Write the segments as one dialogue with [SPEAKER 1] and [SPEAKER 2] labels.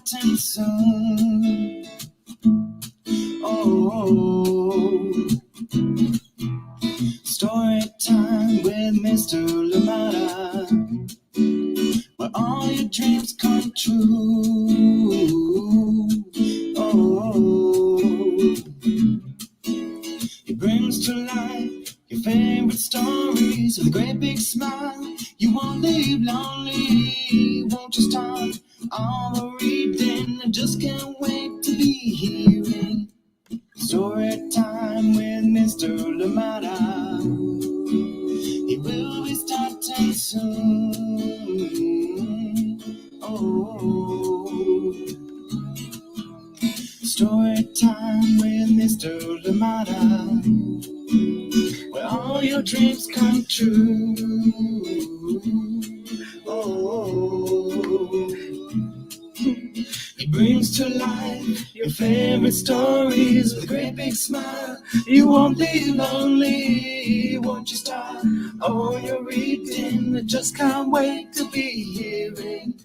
[SPEAKER 1] starting soon. Oh, story time with Mr. Lamada, where all your dreams come true. Oh, he brings to life your favorite stories with a great big smile. You won't leave lonely, won't you start all the reading? I just can't wait to be hearing story time with Mr. Lamada. He will be starting soon. Oh, story time with Mr. Lamada, where all your dreams come true. Oh, he brings to life your favorite stories with a great big smile. You won't be lonely, won't you start all your reading? I just can't wait to be hearing.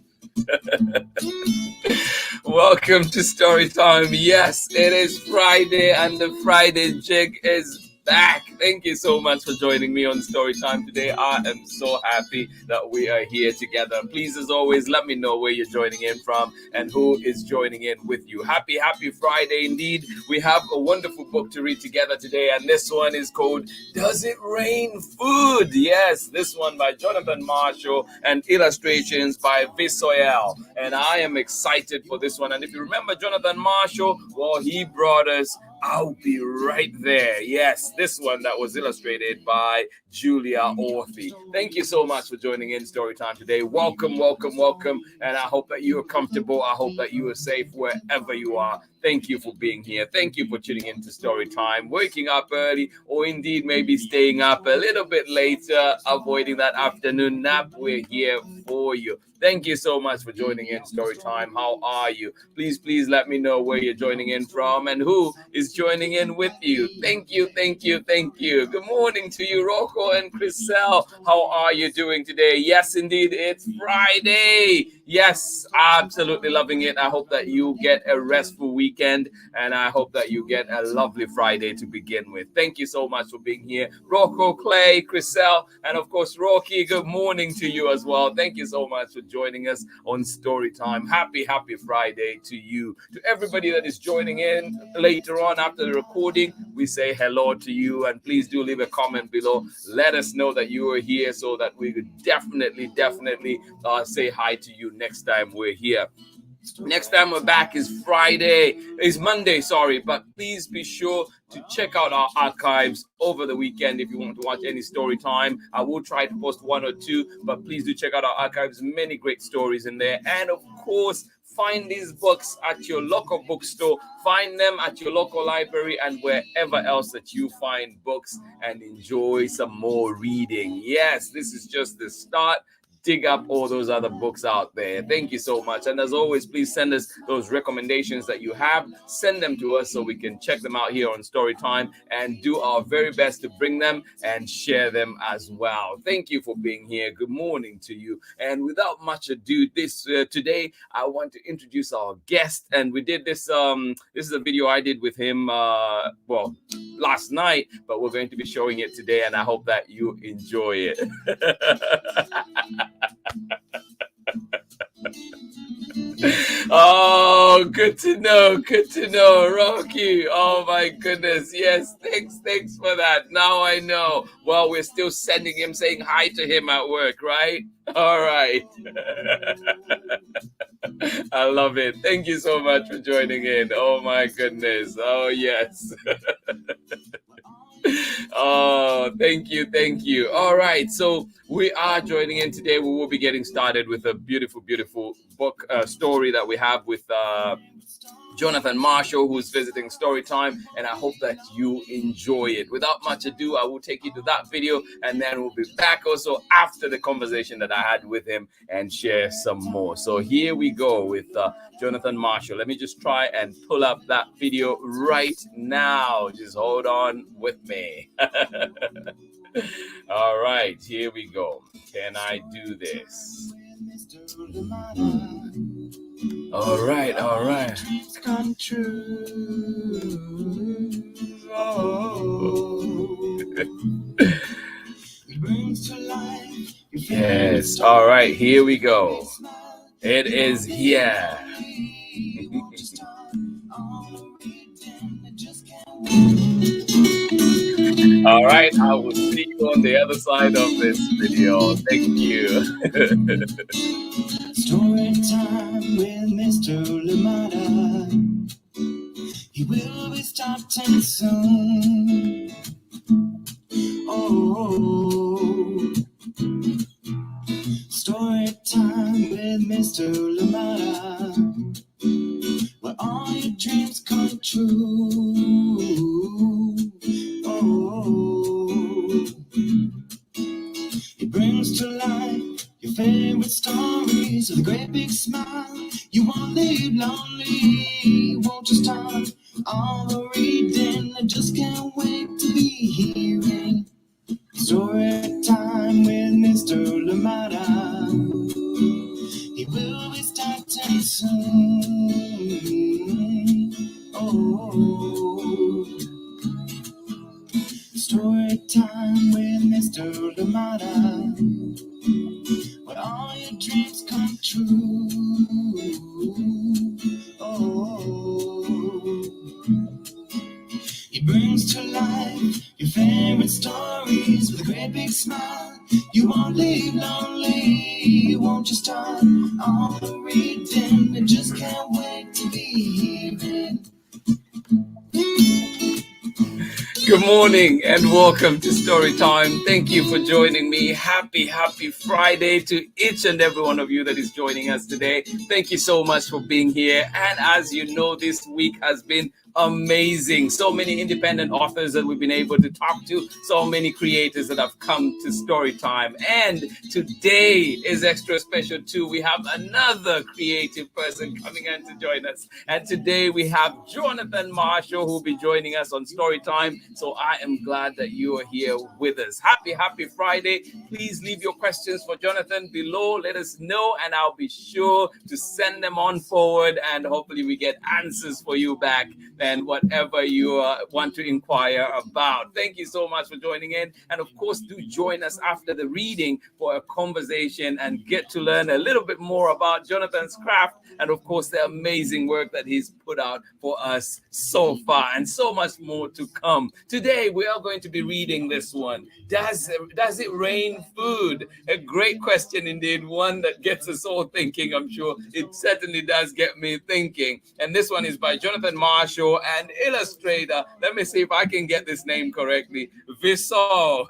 [SPEAKER 1] Welcome to Storytime. Yes, it is Friday and the Friday jig is back. Thank you so much for joining me on Storytime today. I am so happy that we are here together. Please, as always, let me know where you're joining in from and who is joining in with you. Happy Friday indeed. We have a wonderful book to read together today, and this one is called Does It Rain Food? Yes, this one by Jonathan Marshall and illustrations by VISOEALE. And I am excited for this one. And if you remember Jonathan Marshall, well, he brought us I'll Be Right There. Yes, this one that was illustrated by Julia Orthy. Thank you so much for joining in Storytime today. Welcome. And I hope that you are comfortable. I hope that you are safe wherever you are. Thank you for being here. Thank you for tuning into Storytime, waking up early, or indeed maybe staying up a little bit later, avoiding that afternoon nap. We're here for you. Thank you so much for joining in Storytime. How are you? Please let me know where you're joining in from and who is joining in with you. Thank you. Good morning to you, Rocco and Chriselle. How are you doing today? Yes, indeed, it's Friday. Yes, absolutely loving it. I hope that you get a restful weekend, and I hope that you get a lovely Friday to begin with. Thank you so much for being here. Rocco, Clay, Chriselle, and of course, Rocky, good morning to you as well. Thank you so much for joining us on Storytime. Happy Friday to you. To everybody that is joining in later on after the recording, we say hello to you, and please do leave a comment below. Let us know that you are here so that we could definitely say hi to you next time we're here. Next time we're back is Monday, but please be sure to check out our archives over the weekend if you want to watch any story time. I will try to post one or two, but please do check out our archives. Many great stories in there. And of course, find these books at your local bookstore. Find them at your local library and wherever else that you find books, and enjoy some more reading. Yes, this is just the start. Dig up all those other books out there. Thank you so much. And as always, please send us those recommendations that you have. Send them to us so we can check them out here on Storytime and do our very best to bring them and share them as well. Thank you for being here. Good morning to you. And without much ado, today I want to introduce our guest. And we did this. This is a video I did with him last night, but we're going to be showing it today, and I hope that you enjoy it. Oh, good to know, Rocky. Oh my goodness, yes, thanks for that. Now I know. Well, we're still sending him, saying hi to him at work, right? All right. I love it. Thank you so much for joining in. Oh my goodness. Oh yes. Oh, thank you. All right, so we are joining in today. We will be getting started with a beautiful book story that we have with Jonathan Marshall, who's visiting Storytime, and I hope that you enjoy it. Without much ado, I will take you to that video, and then we'll be back also after the conversation that I had with him and share some more. So here we go with Jonathan Marshall. Let me just try and pull up that video right now. Just hold on with me. All right, here we go. Can I do this? All right, all right.
[SPEAKER 2] Come true. Oh. It brings to life.
[SPEAKER 1] Yes. All right, here we go. It is here. All right, I will see you on the other side of this video. Thank you.
[SPEAKER 2] Story time with Mr. Lamada. He will be starting soon. Oh, story time with Mr. Lamada, where all your dreams come true. Oh, he brings to life your favorite stories with a great big smile. You won't leave lonely, won't you start all the reading? I just can't wait to be hearing story time with Mr. Lamada. He will be starting soon. Oh, story time with Mr. Lamada, where all your dreams come true. Oh, he brings to life your favorite stories with a great big smile. You won't leave lonely, won't you start all the reading? I just can't wait to be hearing.
[SPEAKER 1] Good morning and welcome to Storytime. Thank you for joining me. Happy Friday to each and every one of you that is joining us today. Thank you so much for being here. And as you know, this week has been amazing. So many independent authors that we've been able to talk to, so many creators that have come to Storytime. And today is extra special too. We have another creative person coming in to join us. And today we have Jonathan Marshall who will be joining us on Storytime. So I am glad that you are here with us. Happy Friday. Please leave your questions for Jonathan below. Let us know and I'll be sure to send them on forward and hopefully we get answers for you back and whatever you want to inquire about. Thank you so much for joining in. And of course, do join us after the reading for a conversation and get to learn a little bit more about Jonathan's craft and of course the amazing work that he's put out for us so far and so much more to come. Today, we are going to be reading this one. Does it rain food? A great question indeed, one that gets us all thinking. I'm sure it certainly does get me thinking. And this one is by Jonathan Marshall and illustrator. Let me see if I can get this name correctly. VISOEALE.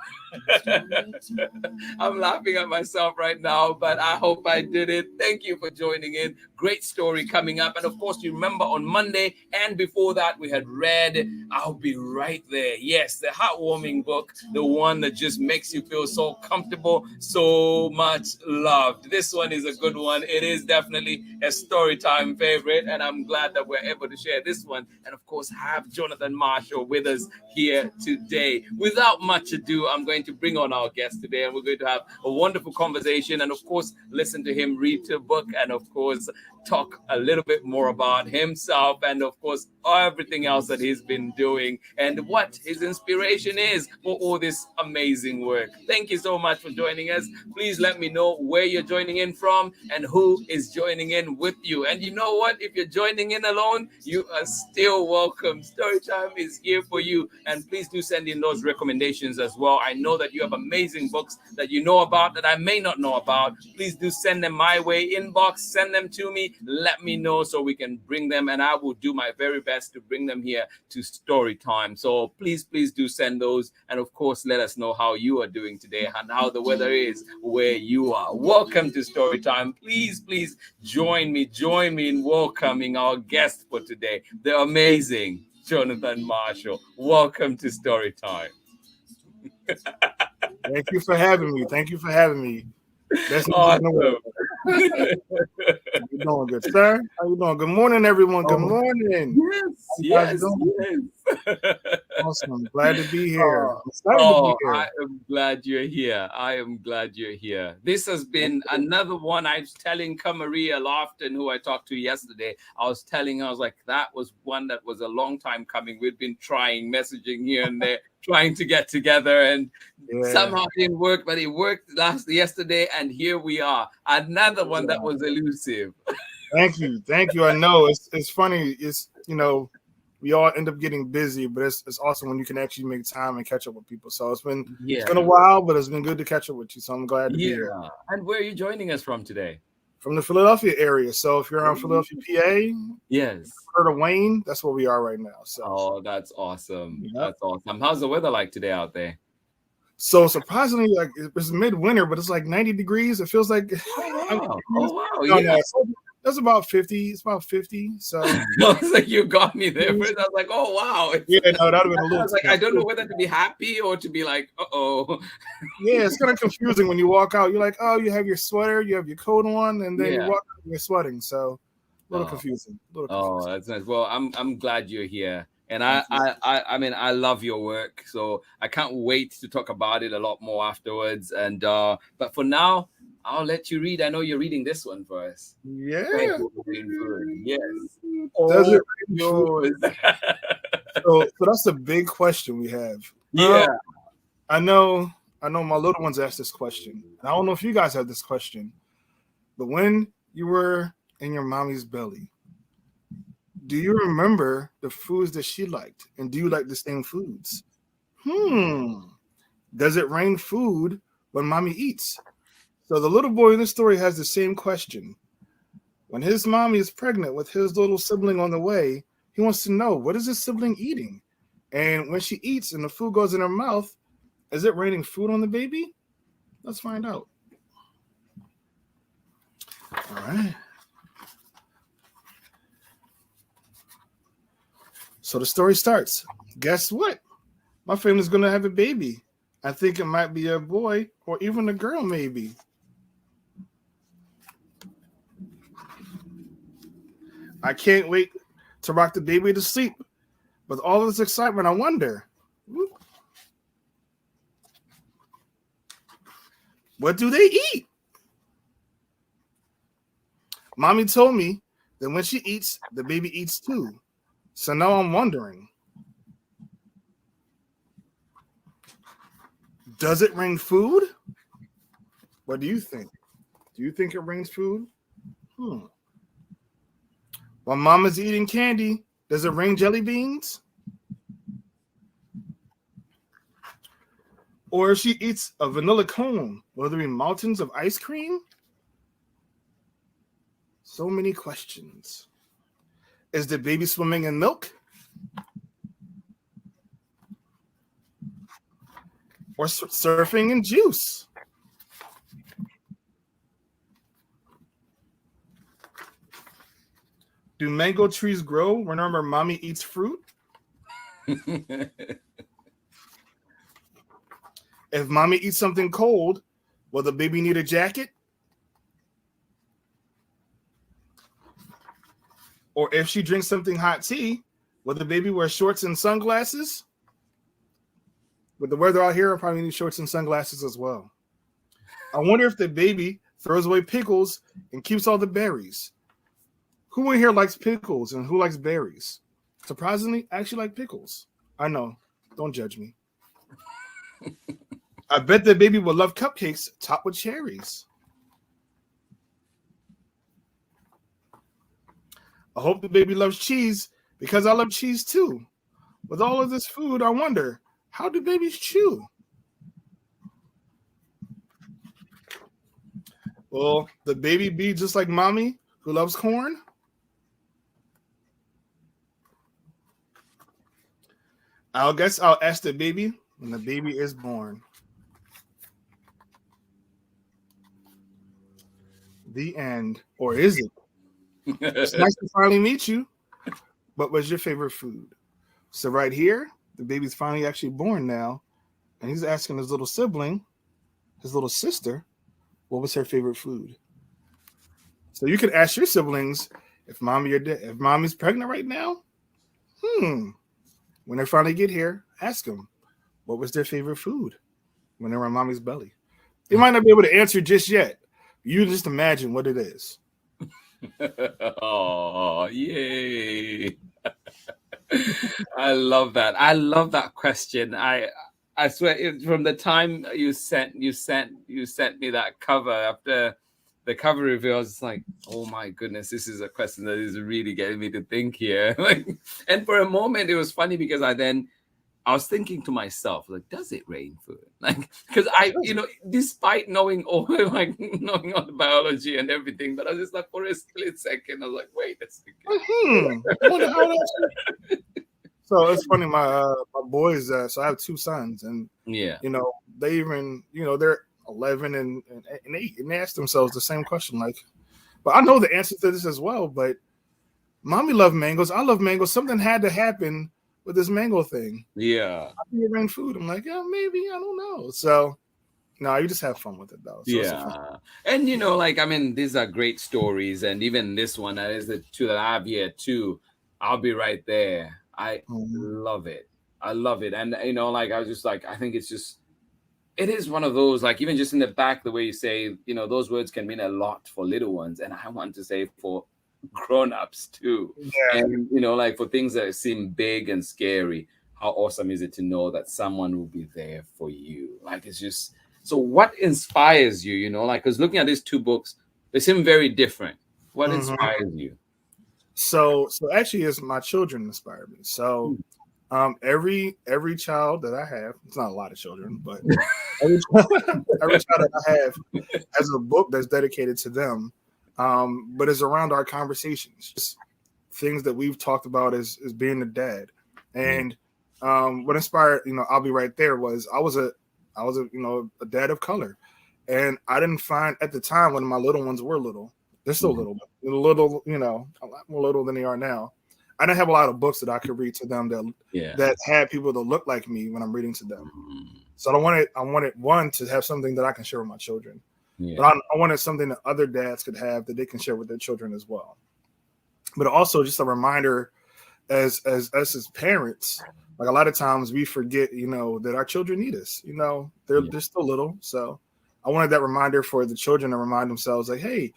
[SPEAKER 1] I'm laughing at myself right now, but I hope I did it. Thank you for joining in. Great story coming up. And of course, you remember on Monday and before that, we had read I'll Be Right There. Yes, the heartwarming book, the one that just makes you feel so comfortable, so much loved. This one is a good one. It is definitely a Storytime favorite, and I'm glad that we're able to share this one. And of course, have Jonathan Marshall with us here today. Without much ado, I'm going to bring on our guest today, and we're going to have a wonderful conversation and of course listen to him read the book and of course talk a little bit more about himself and of course everything else that he's been doing and what his inspiration is for all this amazing work. Thank you so much for joining us. Please let me know where you're joining in from and who is joining in with you. And you know what? If you're joining in alone, you are still welcome. Storytime is here for you. And please do send in those recommendations as well. I know that you have amazing books that you know about that I may not know about. Please do send them my way. Inbox, send them to me. Let me know so we can bring them and I will do my very best to bring them here to Storytime. So please do send those. And of course, let us know how you are doing today and how the weather is where you are. Welcome to Storytime. Please join me in welcoming our guest for today, the amazing Jonathan Marshall. Welcome to Storytime.
[SPEAKER 3] Thank you for having me. Best
[SPEAKER 1] awesome.
[SPEAKER 3] How you doing, good sir? How you doing? Good morning, everyone. Good morning.
[SPEAKER 1] Yes.
[SPEAKER 3] Awesome. Glad to be here.
[SPEAKER 1] Oh,
[SPEAKER 3] I'm excited to be
[SPEAKER 1] oh,
[SPEAKER 3] here.
[SPEAKER 1] I am glad you're here. I am glad you're here. This has been another one. I was telling Kamaria Lofton, who I talked to yesterday, I was telling her, I was like, that was one that was a long time coming. We've been trying, messaging here and there, trying to get together, and somehow it didn't work, but it worked yesterday, and here we are. Another one that was elusive.
[SPEAKER 3] Thank you. Thank you. I know it's funny. It's, we all end up getting busy, but it's awesome when you can actually make time and catch up with people. So it's been a while, but it's been good to catch up with you. So I'm glad to be here.
[SPEAKER 1] And where are you joining us from today?
[SPEAKER 3] From the Philadelphia area. So if you're around Philadelphia, PA,
[SPEAKER 1] yes,
[SPEAKER 3] heard of Wayne, that's where we are right now. So
[SPEAKER 1] that's awesome. Yep. That's awesome. How's the weather like today out there?
[SPEAKER 3] So surprisingly, like it's midwinter, but it's like 90 degrees. It feels like That's about 50. It's about 50. So
[SPEAKER 1] it's like you got me there. First. I was like, oh wow.
[SPEAKER 3] Yeah, no, that would have been a little.
[SPEAKER 1] I was like, I don't know whether to be happy or to be like,
[SPEAKER 3] Yeah, it's kind of confusing when you walk out. You're like, oh, you have your sweater, you have your coat on, and then you walk out and you're sweating. So a little confusing.
[SPEAKER 1] Oh, that's nice. Well, I'm glad you're here. And I mean, I love your work. So I can't wait to talk about it a lot more afterwards. And but for now, I'll let you read. I know you're reading this one for us.
[SPEAKER 3] Yeah.
[SPEAKER 1] Yes.
[SPEAKER 3] Does it yours? So that's a big question we have.
[SPEAKER 1] Yeah.
[SPEAKER 3] I know my little ones asked this question. I don't know if you guys have this question, but when you were in your mommy's belly, do you remember the foods that she liked? And do you like the same foods? Does it rain food when mommy eats? So the little boy in this story has the same question. When his mommy is pregnant with his little sibling on the way, he wants to know, what is his sibling eating? And when she eats and the food goes in her mouth, is it raining food on the baby? Let's find out. All right. So the story starts. Guess what? My family's going to have a baby. I think it might be a boy or even a girl, maybe. I can't wait to rock the baby to sleep. With all this excitement, I wonder, what do they eat? Mommy told me that when she eats, the baby eats too. So now I'm wondering, does it rain food? What do you think? Do you think it rains food? While mama's eating candy, does it rain jelly beans? Or if she eats a vanilla cone, will there be mountains of ice cream? So many questions. Is the baby swimming in milk? Or surfing in juice? Do mango trees grow whenever mommy eats fruit? If mommy eats something cold, will the baby need a jacket? Or if she drinks something hot tea, will the baby wear shorts and sunglasses? With the weather out here, I probably need shorts and sunglasses as well. I wonder if the baby throws away pickles and keeps all the berries. Who in here likes pickles and who likes berries? Surprisingly, I actually like pickles. I know. Don't judge me. I bet the baby will love cupcakes topped with cherries. I hope the baby loves cheese because I love cheese too. With all of this food, I wonder, how do babies chew? Will the baby be just like mommy who loves corn? I guess I'll ask the baby when the baby is born. The end. Or is it? It's nice to finally meet you. What was your favorite food? So right here, the baby's finally actually born now. And he's asking his little sibling, his little sister, what was her favorite food? So you can ask your siblings if mommy's pregnant right now. When they finally get here, ask them what was their favorite food when they were in mommy's belly. They might not be able to answer just yet. You just imagine what it is.
[SPEAKER 1] Oh, yay. I love that. I love that question. I swear from the time you sent me that cover after the cover reveal, I was like, oh my goodness, this is a question that is really getting me to think here. Like, and for a moment it was funny because I was thinking to myself, like, does it rain food? Like, because despite knowing all knowing all the biology and everything, but I was just like, for a split second, I was like, wait a second.
[SPEAKER 3] I wonder how that's. So it's funny, my boys. So I have two sons, and
[SPEAKER 1] Yeah,
[SPEAKER 3] they even they're 11 and 8, and they ask themselves the same question, like, but I know the answer to this as well. But mommy loved mangoes. I love mangoes. Something had to happen with this mango thing.
[SPEAKER 1] yeah.
[SPEAKER 3] How do you rain food? I'm like, yeah, maybe, I don't know. So no, you just have fun with it though. So
[SPEAKER 1] Yeah. And these are great stories, and even this one, that is the two that I have here too. I'll be right there. I love it. I love it. And I was just like, I think it's just, it is one of those, like, even just in the back, the way you say, those words can mean a lot for little ones, and I want to say for grown-ups too.
[SPEAKER 3] Yeah.
[SPEAKER 1] And for things that seem big and scary, how awesome is it to know that someone will be there for you? Like, it's just, so what inspires you, because looking at these two books, they seem very different. What inspires you?
[SPEAKER 3] So actually, it's my children inspire me. So every child that I have, it's not a lot of children, but every child that I have has a book that's dedicated to them. But it's around our conversations, just things that we've talked about as being a dad. And what inspired, I'll be right there was I was a dad of color, and I didn't find at the time when my little ones were little. They're still little, a lot more little than they are now. I didn't have a lot of books that I could read to them that had people that look like me when I'm reading to them. So I wanted one to have something that I can share with my children. But I wanted something that other dads could have that they can share with their children as well. But also just a reminder as parents, like a lot of times we forget, that our children need us. They're still little. So I wanted that reminder for the children to remind themselves, like, hey,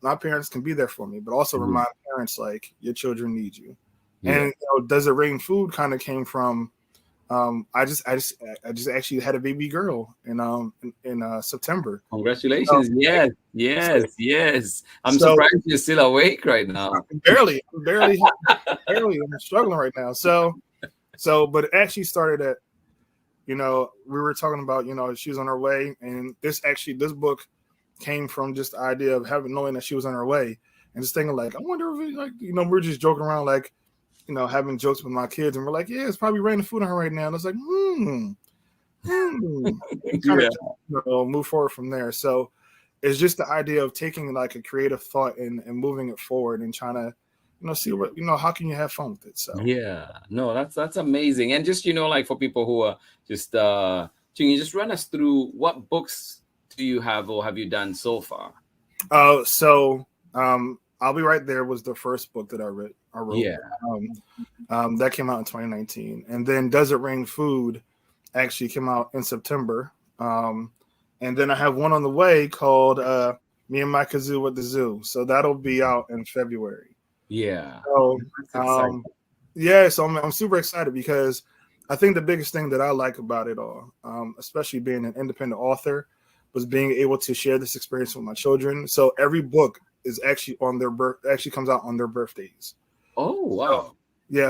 [SPEAKER 3] my parents can be there for me, but also remind parents, like, your children need you. And Does It Rain Food kind of came from I just actually had a baby girl in September.
[SPEAKER 1] Congratulations. Yes. I'm surprised you're still awake right now.
[SPEAKER 3] Barely. I'm struggling right now. So but it actually started at, we were talking about, she was on her way, and this book came from just the idea of knowing that she was on her way, and just thinking, like, I wonder if we're just joking around, like, having jokes with my kids, and we're like, yeah, it's probably raining food on her right now. And it's like, move forward from there. So it's just the idea of taking like a creative thought and moving it forward and trying to, see what, how can you have fun with it? So
[SPEAKER 1] that's amazing. And just, like for people who are just, can you just run us through what books do you have or have you done so far?
[SPEAKER 3] I'll Be Right There was the first book that I wrote.
[SPEAKER 1] Yeah.
[SPEAKER 3] That came out in 2019. And then Does It Rain Food actually came out in September. And then I have one on the way called Me and My Kazoo at the Zoo. So that'll be out in February.
[SPEAKER 1] Yeah.
[SPEAKER 3] So, so I'm super excited because I think the biggest thing that I like about it all, especially being an independent author, was being able to share this experience with my children. So every book is actually actually comes out on their birthdays.
[SPEAKER 1] Oh wow!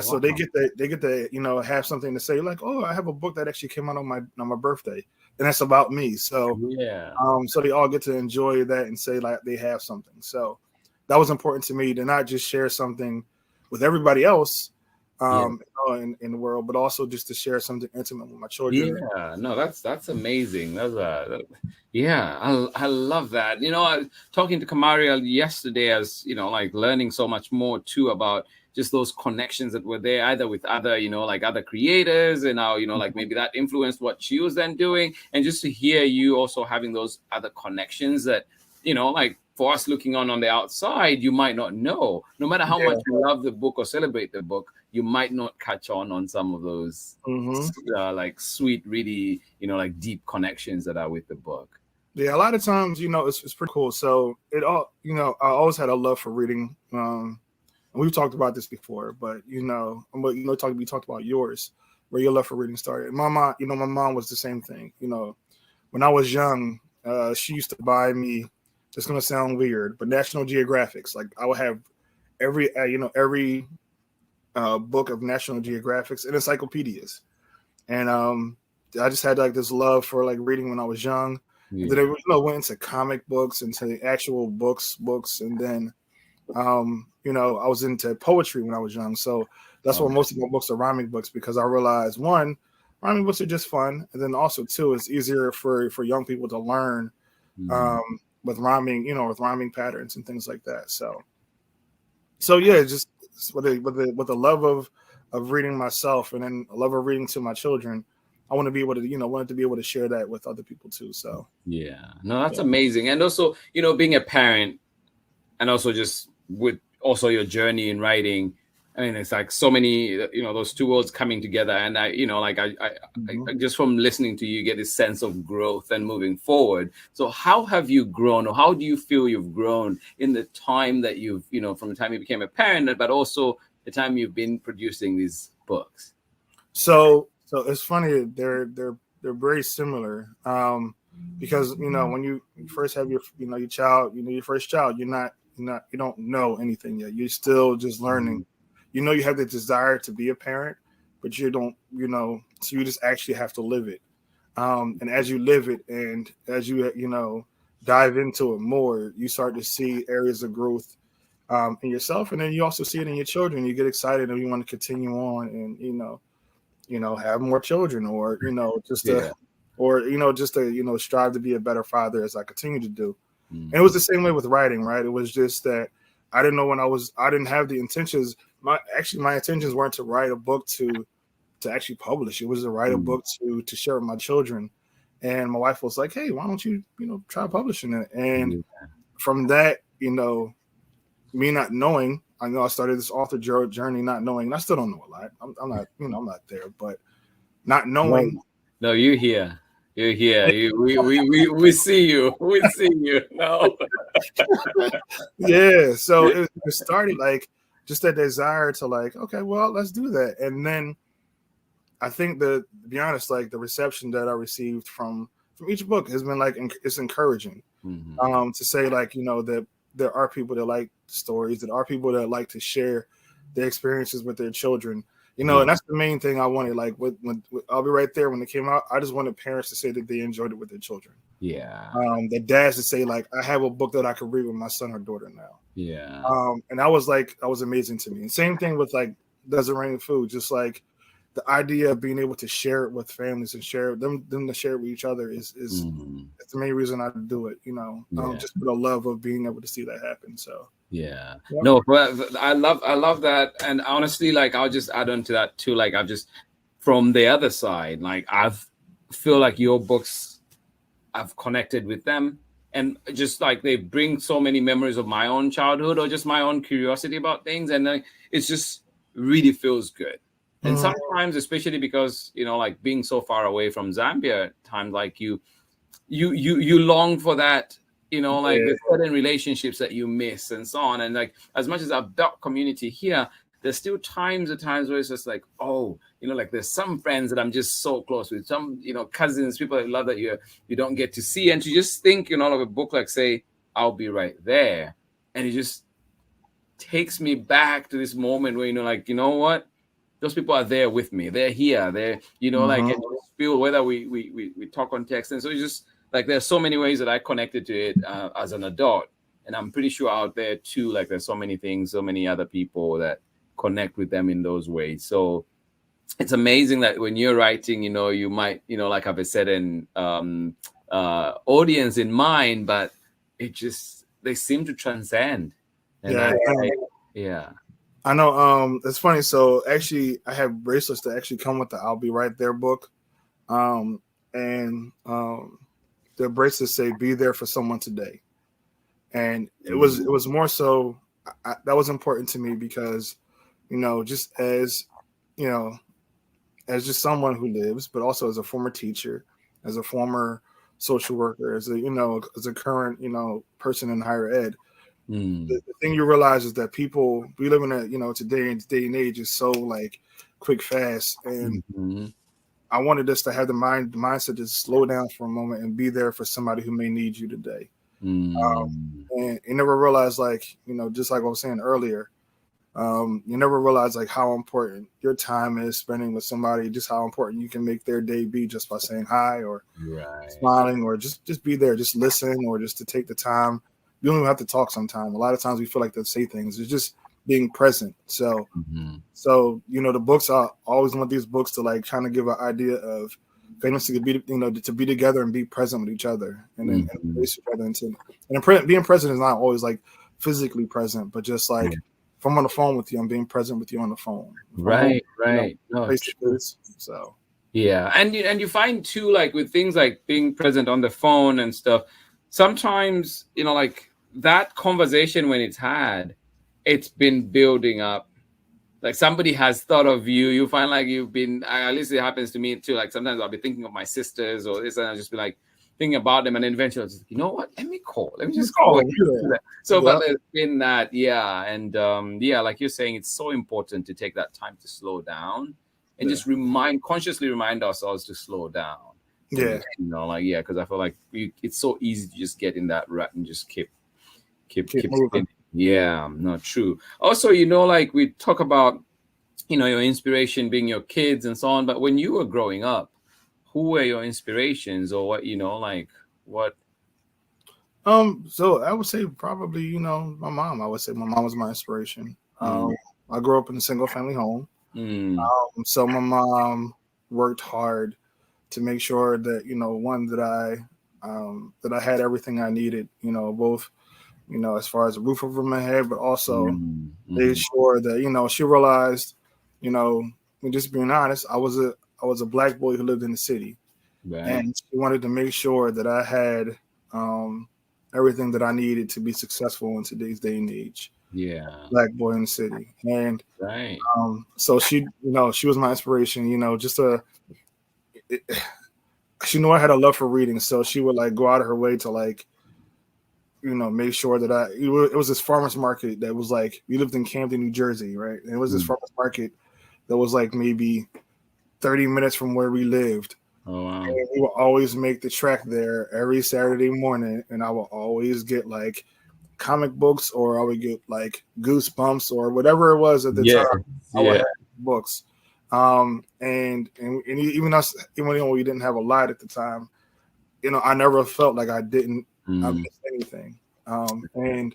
[SPEAKER 3] So they get to have something to say, like, oh, I have a book that actually came out on my birthday, and that's about me. So so they all get to enjoy that and say like they have something. So that was important to me to not just share something with everybody else in the world, but also just to share something intimate with my children.
[SPEAKER 1] Yeah, no, that's amazing. I love that. I was talking to Kamaria yesterday, as like learning so much more too about just those connections that were there, either with other, like other creators, and how, like maybe that influenced what she was then doing, and just to hear you also having those other connections that, like for us looking on the outside, you might not know. No matter how much you love the book or celebrate the book, you might not catch on some of those like sweet, really, like deep connections that are with the book.
[SPEAKER 3] Yeah, a lot of times, it's pretty cool. So it all, I always had a love for reading. And we've talked about this before, but we talked about yours, where your love for reading started. My mom was the same thing. When I was young, she used to buy me. It's gonna sound weird, but National Geographics. Like I would have every book of National Geographics and encyclopedias, and I just had like this love for like reading when I was young.
[SPEAKER 1] Yeah.
[SPEAKER 3] And then I went into comic books, into the actual books, and then I was into poetry when I was young. So that's why most of my books are rhyming books, because I realized, one, rhyming books are just fun, and then also two, it's easier for young people to learn with rhyming patterns and things like that. So yeah, just with the love of reading myself, and then a love of reading to my children. I want to be able to share that with other people too. So
[SPEAKER 1] yeah, no, that's amazing. And also, being a parent, and also just with also your journey in writing. I mean, it's like so many, those two worlds coming together. And I just from listening to you, get this sense of growth and moving forward. So how have you grown, or how do you feel you've grown in the time that you've, from the time you became a parent, but also the time you've been producing these books?
[SPEAKER 3] So it's funny, they're very similar, because when you first have your your child, your first child, you don't know anything yet. You're still just learning. You have the desire to be a parent, but you don't, so you just actually have to live it. And as you live it, and as you dive into it more, you start to see areas of growth in yourself, and then you also see it in your children. You get excited and you want to continue on, and have more children, or just to strive to be a better father as I continue to do. And it was the same way with writing, right? It was just that I didn't know I didn't have the intentions. My intentions weren't to write a book to actually publish. It was to write a book to share with my children. And my wife was like, "Hey, why don't you try publishing it?" And from that, me not knowing, I started this author journey not knowing, and I still don't know a lot. I'm not, I'm not there, but not knowing.
[SPEAKER 1] No, you're here. You're here. We see you. We see you. No.
[SPEAKER 3] Yeah. So it started like just that desire to like, okay, well, let's do that. And then I think to be honest, like the reception that I received from each book has been like, it's encouraging. To say like, that there are people that like stories, that are people that like to share their experiences with their children. And that's the main thing I wanted. Like when I'll be right there when it came out, I just wanted parents to say that they enjoyed it with their children.
[SPEAKER 1] Yeah.
[SPEAKER 3] The dads to say like, I have a book that I could read with my son or daughter now.
[SPEAKER 1] Yeah.
[SPEAKER 3] And that was amazing to me. And same thing with like Does It Rain Food? Just like the idea of being able to share it with families and share them to share it with each other is that's the main reason I do it. Just for the love of being able to see that happen. So.
[SPEAKER 1] Yeah. No, but I love that. And honestly, like I'll just add on to that too. Like I've just from the other side, like feel like your books, I've connected with them, and just like they bring so many memories of my own childhood or just my own curiosity about things, and it's just really feels good. And sometimes, especially because like being so far away from Zambia, at times like you long for that. Like the certain relationships that you miss and so on. And like, as much as I've built community here, there's still times where it's just like, like there's some friends that I'm just so close with, some, cousins, people that love that you don't get to see. And to just think, of a book like, say, I'll Be Right There. And it just takes me back to this moment where, like, what? Those people are there with me. They're here. They're, like, and just feel whether we talk on text. And so it's just, like there's so many ways that I connected to it as an adult, and I'm pretty sure out there too. Like there's so many things, so many other people that connect with them in those ways. So it's amazing that when you're writing, you might, like I've said, an audience in mind, but they seem to transcend. And
[SPEAKER 3] I know. It's funny. So actually, I have bracelets that actually come with the "I'll Be Right There" book, and the bracelets say "Be there for someone today," And it was more so that was important to me because, just as, you know, as just someone who lives, but also as a former teacher, as a former social worker, as a, as a current, person in higher ed, the thing you realize is that we live in today and day and age is so like quick, fast. And I wanted us to have the mindset to slow down for a moment and be there for somebody who may need you today. And you never realize, like, just like I was saying earlier, you never realize like how important your time is spending with somebody, just how important you can make their day be just by saying hi or smiling or just be there, just listen, or just to take the time. You don't even have to talk sometimes. A lot of times we feel like to say things. It's just being present. So, the books, I always want these books to like kind of give an idea of families to be, to be together and be present with each other and then embrace each other. And being present is not always like physically present, but just like if I'm on the phone with you, I'm being present with you on the phone.
[SPEAKER 1] Right.
[SPEAKER 3] Face to face. So.
[SPEAKER 1] Yeah, and you find too, like with things like being present on the phone and stuff, sometimes like that conversation when it's had, it's been building up. Like somebody has thought of you. You find like you've been. At least it happens to me too. Like sometimes I'll be thinking of my sisters or this, and I'll just be like thinking about them, and then eventually I'll just, you know what? Let me just call. So, but there's been that, and like you're saying, it's so important to take that time to slow down. And just consciously remind ourselves to slow down.
[SPEAKER 3] Yeah.
[SPEAKER 1] Because I feel like it's so easy to just get in that rut and just keep
[SPEAKER 3] moving.
[SPEAKER 1] Yeah, not true. Also, like we talk about, your inspiration being your kids and so on. But when you were growing up, who were your inspirations, or what, what?
[SPEAKER 3] So I would say probably, my mom. I would say my mom was my inspiration. I grew up in a single family home. So my mom worked hard to make sure that, one, that I had everything I needed, both, as far as a roof over my head, but also made sure that, she realized, just being honest, I was a black boy who lived in the city. And she wanted to make sure that I had everything that I needed to be successful in today's day and age.
[SPEAKER 1] Yeah.
[SPEAKER 3] Black boy in the city. And so she was my inspiration, she knew I had a love for reading. So she would like go out of her way to like, make sure that it was this farmer's market that was like, we lived in Camden, New Jersey, right? And it was this farmer's market that was like maybe 30 minutes from where we lived.
[SPEAKER 1] Oh, wow.
[SPEAKER 3] And we would always make the trek there every Saturday morning, and I would always get like comic books, or I would get like Goosebumps or whatever it was at the time. I would have books. And even us, even though we didn't have a lot at the time, I never felt like I didn't miss anything. And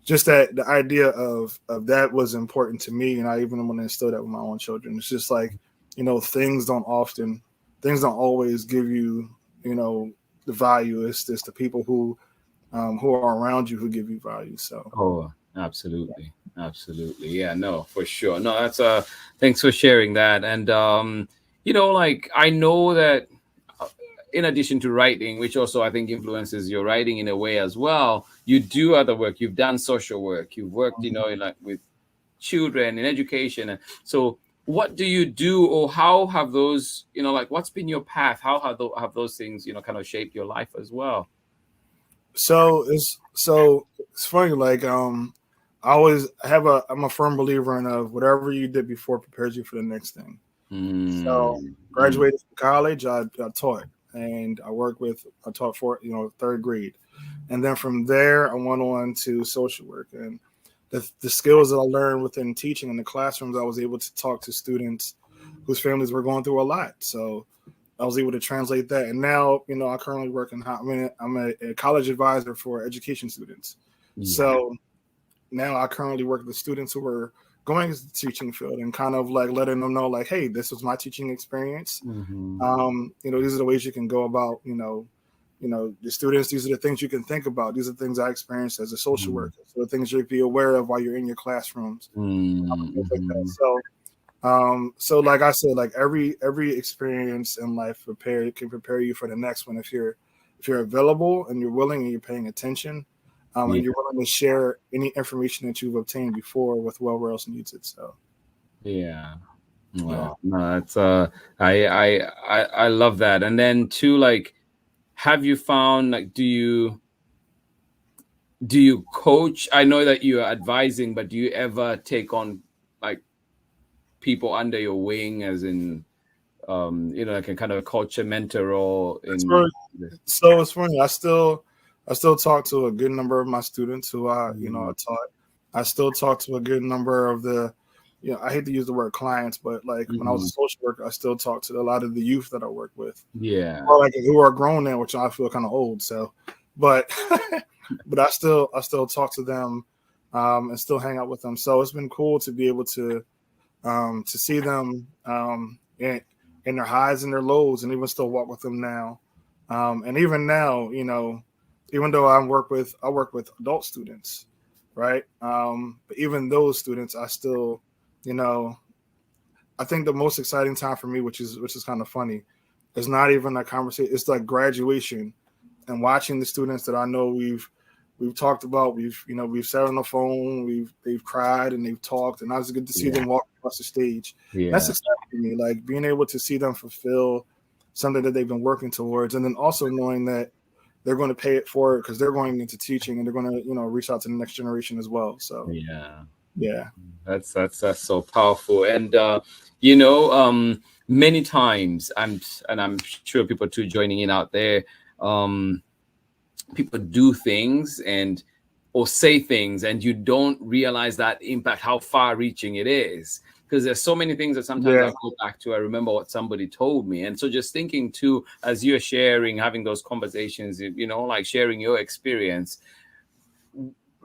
[SPEAKER 3] just that the idea of that was important to me, and I even want to instill that with my own children. It's just like, things don't always give you, the value. It's just the people who are around you who give you value. So,
[SPEAKER 1] absolutely. Yeah, no, for sure. No, that's thanks for sharing that. And like I know that in addition to writing, which also I think influences your writing in a way as well, you do other work. You've done social work. You've worked, like with children in education. And so what do you do, or how have those, like what's been your path? How have those things, kind of shaped your life as well?
[SPEAKER 3] So it's funny. Like, I'm a firm believer in whatever you did before prepares you for the next thing. So graduated from college, I taught, and I taught for, third grade. And then from there, I went on to social work, and the skills that I learned within teaching in the classrooms, I was able to talk to students whose families were going through a lot. So I was able to translate that. And now, I currently work I'm a college advisor for education students. Yeah. So now I currently work with students who are going into the teaching field and kind of like letting them know, like, hey, this was my teaching experience. These are the ways you can go about, the students, these are the things you can think about. These are the things I experienced as a social worker. So the things you be aware of while you're in your classrooms. Things like that. So like I said, like every experience in life can prepare you for the next one if you're available and you're willing and you're paying attention. and you're willing to share any information that you've obtained before with whoever else needs it. So
[SPEAKER 1] Yeah. Wow. No, that's I love that. And then too, like, have you found, like, do you coach? I know that you're advising, but do you ever take on like people under your wing, as in like a kind of a culture mentor role in
[SPEAKER 3] so it's funny. I still talk to a good number of my students who I taught. I still talk to a good number of the, I hate to use the word clients, but like when I was a social worker, I still talk to a lot of the youth that I work with.
[SPEAKER 1] Yeah.
[SPEAKER 3] Or like who are grown now, which I feel kind of old. So, but but I still talk to them and still hang out with them. So it's been cool to be able to see them in their highs and their lows, and even still walk with them now. And even now, even though I work with adult students, right? But even those students, I still, I think the most exciting time for me, which is kind of funny, is not even a conversation. It's like graduation and watching the students that I know we've talked about. We've sat on the phone. They've cried and they've talked, and I was good to see them walk across the stage.
[SPEAKER 1] Yeah.
[SPEAKER 3] That's exciting to me. Like being able to see them fulfill something that they've been working towards, and then also knowing that they're going to pay it forward because they're going into teaching and they're going to reach out to the next generation as well. So yeah,
[SPEAKER 1] that's so powerful. And many times I'm sure people too joining in out there, people do things or say things and you don't realize that impact, how far reaching it is, because there's so many things that sometimes I go back to. I remember what somebody told me. And so just thinking too, as you're sharing, having those conversations, like sharing your experience,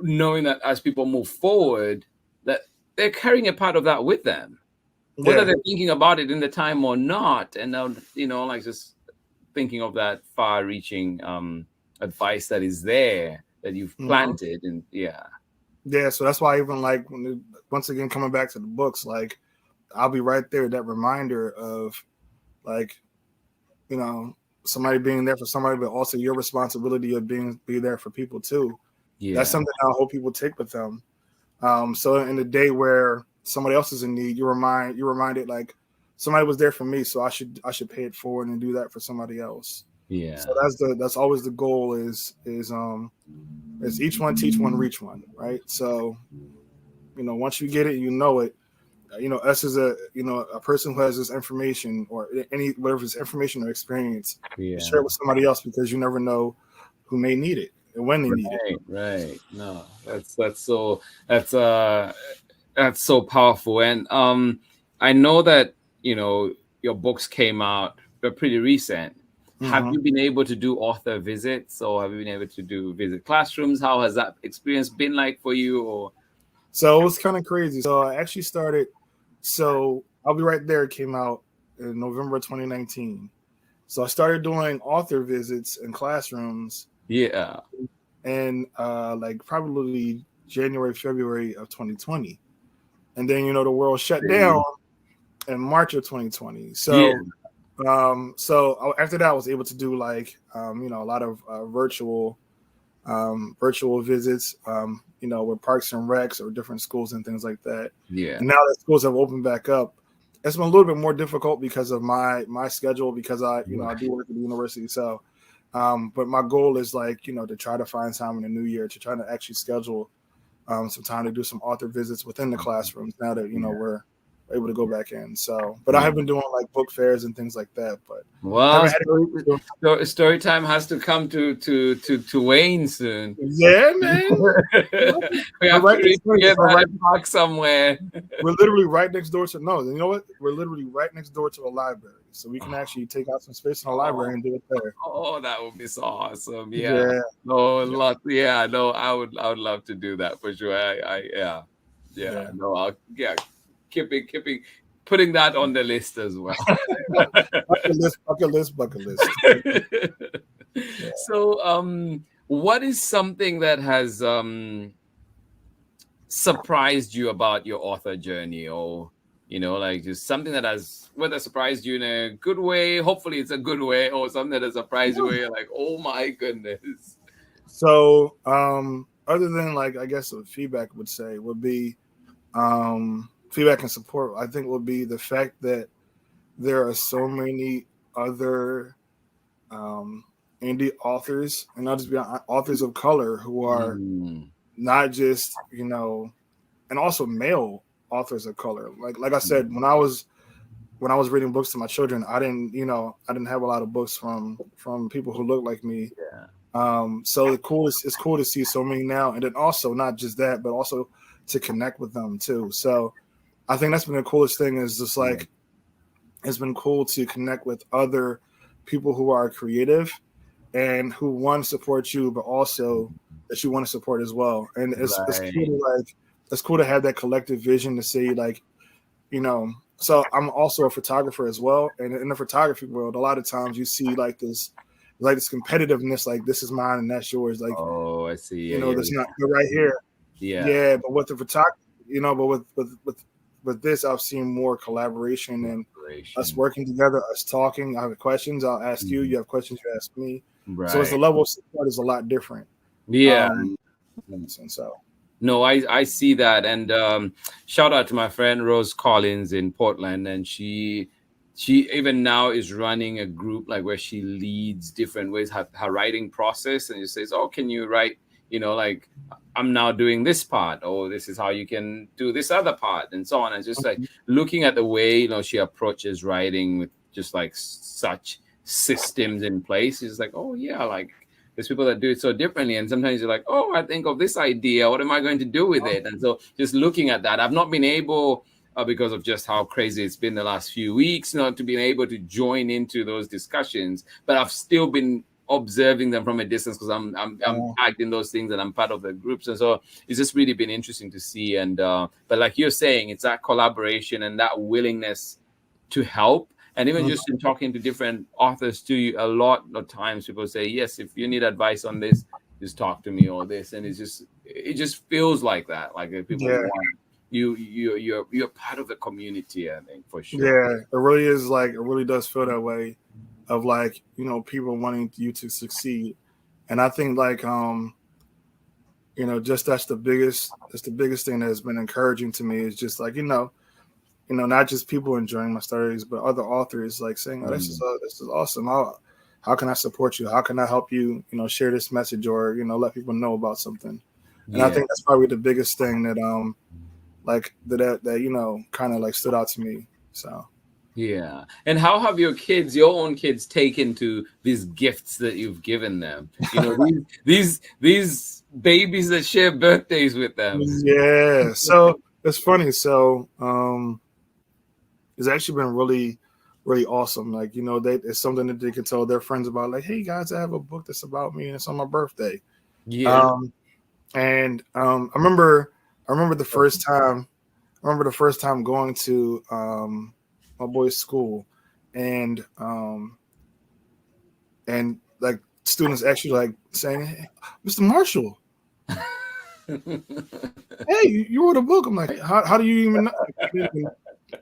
[SPEAKER 1] knowing that as people move forward, that they're carrying a part of that with them, whether they're thinking about it in the time or not. And now, like just thinking of that far reaching advice that is there that you've planted. And
[SPEAKER 3] so that's why even like once again coming back to the books, like I'll be right there, that reminder of like somebody being there for somebody, but also your responsibility of be there for people too. That's something I hope people take with them. So in the day where somebody else is in need, you're reminded like somebody was there for me, so I should pay it forward and do that for somebody else. So that's always the goal is each one teach one, reach one, right? So once you get it, it, us as a person who has this information or whatever it's information or experience, share it with somebody else, because you never know who may need it and when they need it.
[SPEAKER 1] Right. No, that's so powerful. And I know that your books came out, they're pretty recent. Have you been able to do author visits, or have you been able to visit classrooms? How has that experience been like for you? Or
[SPEAKER 3] so it was kind of crazy. So I actually started. So I'll Be Right There came out in November 2019. So I started doing author visits in classrooms. And like probably January, February of 2020, and then the world shut down in March of 2020. So. So after that, I was able to do like a lot of virtual visits, with Parks and Recs or different schools and things like that. And now that schools have opened back up, it's been a little bit more difficult because of my schedule, because I do work at the university. So, but my goal is like to try to find time in the new year to try to actually schedule some time to do some author visits within the classrooms now that we're able to go back in. So, but I have been doing like book fairs and things like that. But
[SPEAKER 1] story time has to come to Wayne soon.
[SPEAKER 3] Yeah, man.
[SPEAKER 1] We have to get that park somewhere.
[SPEAKER 3] We're literally right next door to we're literally right next door to a library, so we can actually take out some space in the library and do it there.
[SPEAKER 1] Oh, that would be so awesome. No, I would love to do that for sure. I'll keeping putting that on the list as well.
[SPEAKER 3] Bucket list.
[SPEAKER 1] So what is something that has surprised you about your author journey, or like just something that has whether surprised you in a good way, hopefully it's a good way, or something that has surprised you where you're like, oh my goodness.
[SPEAKER 3] So other than like I guess what feedback would say would be feedback and support. I think would be the fact that there are so many other um, indie authors, and not just be authors of color who are
[SPEAKER 1] Mm,
[SPEAKER 3] not just and also male authors of color. Like I said, when I was reading books to my children, I didn't have a lot of books from people who look like me.
[SPEAKER 1] yeah.
[SPEAKER 3] So it's cool to see so many now, and then also not just that, but also to connect with them too. So I think that's been the coolest thing is just
[SPEAKER 1] Yeah.
[SPEAKER 3] like it's been cool to connect with other people who are creative and who want to support you, but also that you want to support as well. And it's cool
[SPEAKER 1] Right.
[SPEAKER 3] to like it's cool to have that collective vision to see like you know. So I'm also a photographer as well, and in the photography world, a lot of times you see like this competitiveness, like this is mine and that's yours, like
[SPEAKER 1] Oh, I see. Yeah, yeah,
[SPEAKER 3] that's not you're right here.
[SPEAKER 1] yeah.
[SPEAKER 3] Yeah, but with the photography, but with this, I've seen more collaboration and us
[SPEAKER 1] Collaboration.
[SPEAKER 3] working together, us talking. I have questions, I'll ask you.
[SPEAKER 1] Mhm.
[SPEAKER 3] You have questions, you ask me. So it's the
[SPEAKER 1] Right.
[SPEAKER 3] level of support is a lot different.
[SPEAKER 1] Yeah.
[SPEAKER 3] Um, and so
[SPEAKER 1] No, I see that, and shout out to my friend Rose Collins in Portland, and she even now is running a group like where she leads different ways her writing process, and she says, "Oh, can you write? Like I'm now doing this part, or this is how you can do this other part, and so on." And just like looking at the way she approaches writing with just like such systems in place, it's like, oh yeah, like there's people that do it so differently, and sometimes you're like, oh, I think of this idea, what am I going to do with it? And so just looking at that, I've not been able, because of just how crazy it's been the last few weeks, not to be able to join into those discussions, but I've still been observing them from a distance because I'm tagged in those things and I'm part of the groups, and so it's just really been interesting to see. And but like you're saying, it's that collaboration and that willingness to help. And even just in talking to different authors too, a lot of times people say, yes, if you need advice on this, just talk to me, or this. And it just feels like that, like people
[SPEAKER 3] yeah,
[SPEAKER 1] want you're part of the community, I think, for sure.
[SPEAKER 3] yeah, it really is like it really does feel that way of like people wanting you to succeed, and I think like just that's the biggest thing that has been encouraging to me is just like not just people enjoying my stories, but other authors like saying, "Oh,
[SPEAKER 1] Mm,
[SPEAKER 3] this is awesome. How can I support you? How can I help you? Share this message or let people know about something." And I
[SPEAKER 1] yeah.
[SPEAKER 3] think that's probably the biggest thing that like that kind of like stood out to me. So
[SPEAKER 1] Yeah. And how have your own kids, taken to these gifts that you've given them? These babies that share birthdays with them.
[SPEAKER 3] yeah, so it's funny. So it's actually been really really awesome. Like it's something that they can tell their friends about. Like, hey guys, I have a book that's about me and it's on my birthday.
[SPEAKER 1] Yeah.
[SPEAKER 3] Um, And I remember the first time. I remember the first time going to my boy's school, and like students actually like saying, hey, "Mr. Marshall, hey, you wrote a book." I'm like, how do you even know?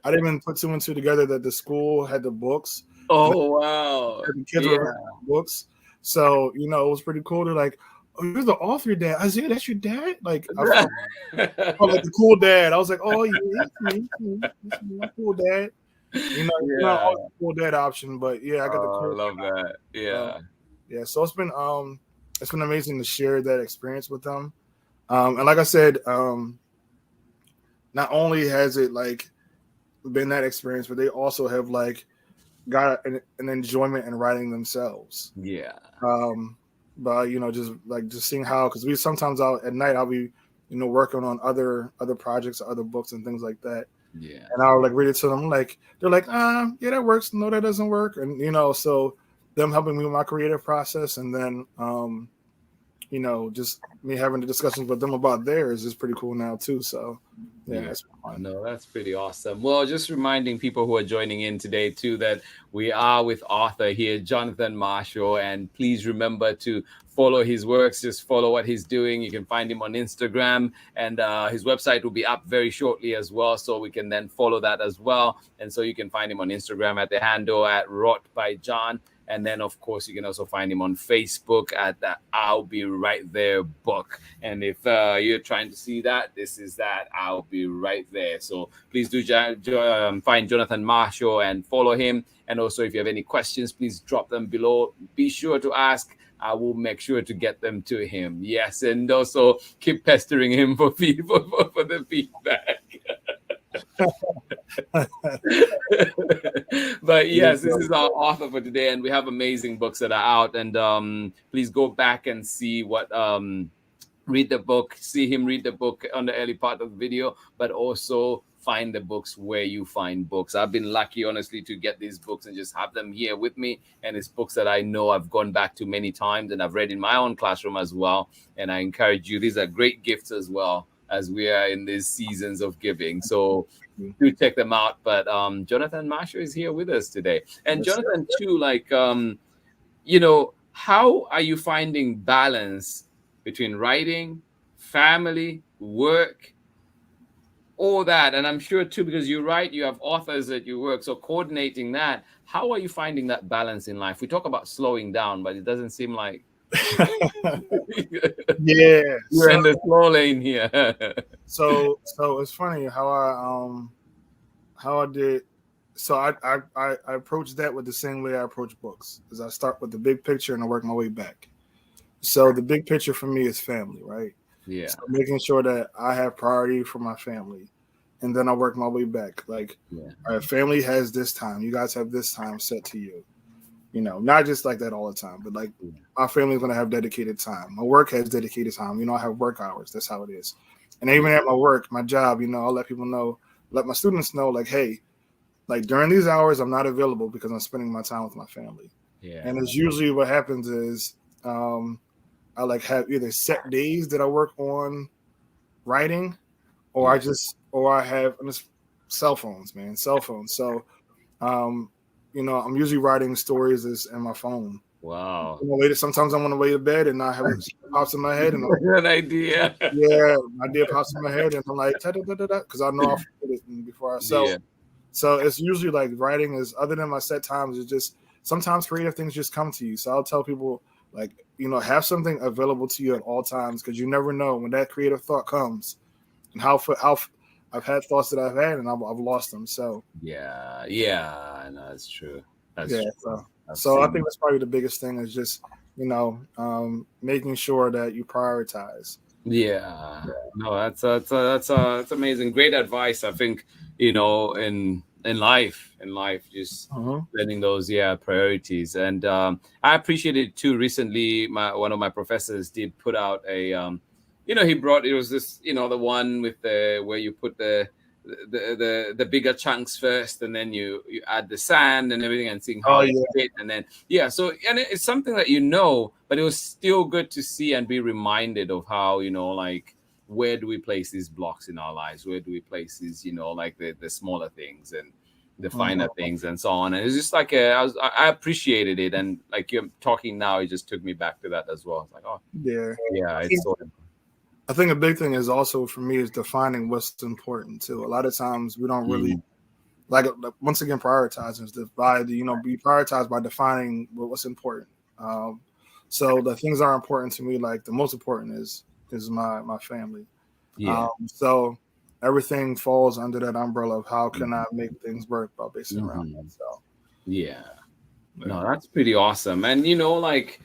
[SPEAKER 3] I didn't even put two and two together that the school had the books and
[SPEAKER 1] Oh wow.
[SPEAKER 3] the kids were
[SPEAKER 1] Yeah.
[SPEAKER 3] reading books. So it was pretty cool. They're like, "Oh, you're the author, Dad." I said, "That's your dad." Like I felt like the cool dad. I was like, "Oh, yeah, it's me, I'm cool dad." It's not
[SPEAKER 1] Yeah.
[SPEAKER 3] always the cool dad option, but yeah, I got the
[SPEAKER 1] Oh, I
[SPEAKER 3] cool.
[SPEAKER 1] love that.
[SPEAKER 3] Uh,
[SPEAKER 1] Yeah.
[SPEAKER 3] yeah, so it's been amazing to share that experience with them. And like I said, not only has it like been that experience, but they also have like got an enjoyment in writing themselves.
[SPEAKER 1] Yeah.
[SPEAKER 3] Um, but just seeing how because we sometimes out at night I'll be working on other projects or other books and things like that.
[SPEAKER 1] Yeah.
[SPEAKER 3] And I'll like read it to them. Like they're like, yeah, that works. No, that doesn't work. And so them helping me with my creative process, and then just me having the discussions with them about theirs is pretty cool now too. So yeah,
[SPEAKER 1] Yeah.
[SPEAKER 3] it's fun.
[SPEAKER 1] No, that's pretty awesome. Well, just reminding people who are joining in today too that we are with author here, Jonathan Marshall, and please remember to follow his works. Just follow what he's doing. You can find him on Instagram, and his website will be up very shortly as well, so we can then follow that as well. And so you can find him on Instagram at the handle at Wrought by John. And then, of course, you can also find him on Facebook at the I'll Be Right There book. And if you're trying to see that, this is that I'll Be Right There. So please do find Jonathan Marshall and follow him. And also, if you have any questions, please drop them below. Be sure to ask. I will make sure to get them to him. Yes, and also keep pestering him for for the feedback. But yes, this is our author for today, and we have amazing books that are out. And please go back and see what read the book, see him read the book on the early part of the video, but also find the books where you find books. I've been lucky, honestly, to get these books and just have them here with me. And it's books that I know I've gone back to many times and I've read in my own classroom as well. And I encourage you, these are great gifts as well as we are in these seasons of giving. So do check them out. But Jonathan Marshall is here with us today. And Jonathan, too, like, how are you finding balance between writing, family, work, all that? And I'm sure too, because you write, you have authors that you work, so coordinating that, how are you finding that balance in life? We talk about slowing down, but it doesn't seem like
[SPEAKER 3] yeah,
[SPEAKER 1] you're in the slow lane here.
[SPEAKER 3] so it's funny how I did. So I approach that with the same way I approach books, is I start with the big picture and I work my way back. So the big picture for me is family, right?
[SPEAKER 1] Yeah.
[SPEAKER 3] So making sure that I have priority for my family, and then I work my way back. Like, all right, family has this time. You guys have this time set to you. You know, not just like that all the time, but like our family is going to have dedicated time. My work has dedicated time. You know, I have work hours. That's how it is. And even at my work, my job, you know, I'll let people know, let my students know, like, hey, like during these hours, I'm not available because I'm spending my time with my family.
[SPEAKER 1] Yeah.
[SPEAKER 3] And it's usually what happens is I like have either set days that I work on writing, or I have just cell phones. So, you know, I'm usually writing stories in my phone.
[SPEAKER 1] Wow.
[SPEAKER 3] You know, sometimes I'm on the way to bed and I have it pops in my head and
[SPEAKER 1] an idea.
[SPEAKER 3] Yeah, an idea pops in my head and I'm like, because I know I'll forget it before I sell. Yeah. So it's usually like writing is, other than my set times, it's just sometimes creative things just come to you. So I'll tell people, like, you know, have something available to you at all times, because you never know when that creative thought comes, and how I've had thoughts that I've had and I've lost them. So
[SPEAKER 1] yeah, no, that's true. That's
[SPEAKER 3] true. So I think that's probably the biggest thing, is just, you know, making sure that you prioritize.
[SPEAKER 1] Yeah. No, that's amazing. Great advice. I think, you know, in life, just setting those priorities. And I appreciated too. Recently, one of my professors did put out a you know, it was this, you know, the one with the where you put the bigger chunks first, and then you add the sand and everything, and seeing how it fit, and then so, and it's something that, you know, but it was still good to see and be reminded of how, you know, like, where do we place these blocks in our lives? Where do we place these, you know, like the smaller things and the finer things and so on? And it's just like I appreciated it, and like you're talking now, it just took me back to that as well. It's like, oh yeah, it's so important.
[SPEAKER 3] I think a big thing is also for me is defining what's important too. A lot of times we don't really like, once again, prioritizing is be prioritized by defining what's important. So the things that are important to me, like the most important is my family. So everything falls under that umbrella of how can I make things work by basing around that. So
[SPEAKER 1] no, that's pretty awesome. And, you know, like,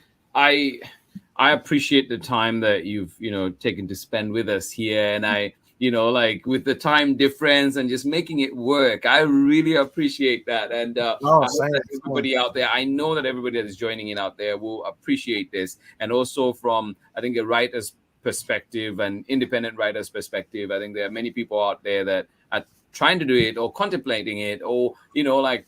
[SPEAKER 1] I appreciate the time that you've, you know, taken to spend with us here. And I, you know, like, with the time difference and just making it work, I really appreciate that. And I hope that everybody out there, I know that everybody that is joining in out there will appreciate this. And also from, I think, a writer's perspective and independent writer's perspective, I think there are many people out there that are trying to do it or contemplating it, or, you know, like,